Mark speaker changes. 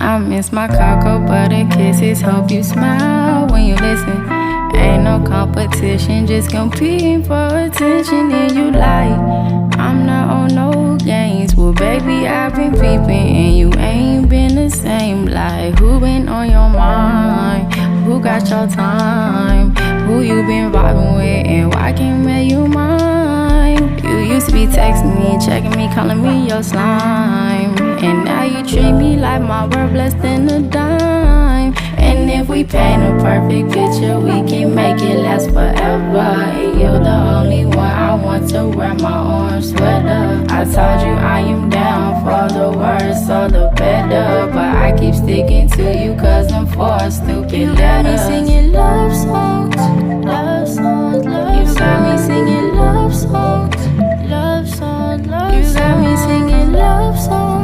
Speaker 1: I miss my cocoa butter kisses. Hope you smile when you listen. Ain't no competition, just competing for attention. And you like, I'm not on no games. Well, baby, I've been peeping, and you ain't been the same. Like, who been on your mind? Who got your time? Who you been vibing with, and why can't make you mine? You used to be texting me, checking me, calling me your slime. And now you treat me like my worth less than a dime. And if we paint a perfect picture, we can make it last forever. And you're the only one I want to wear my orange sweater. I told you I am down for the worse or the better, but I keep sticking to you cause I'm for stupid letters. You got me singing love songs, love songs, love songs. You got me singing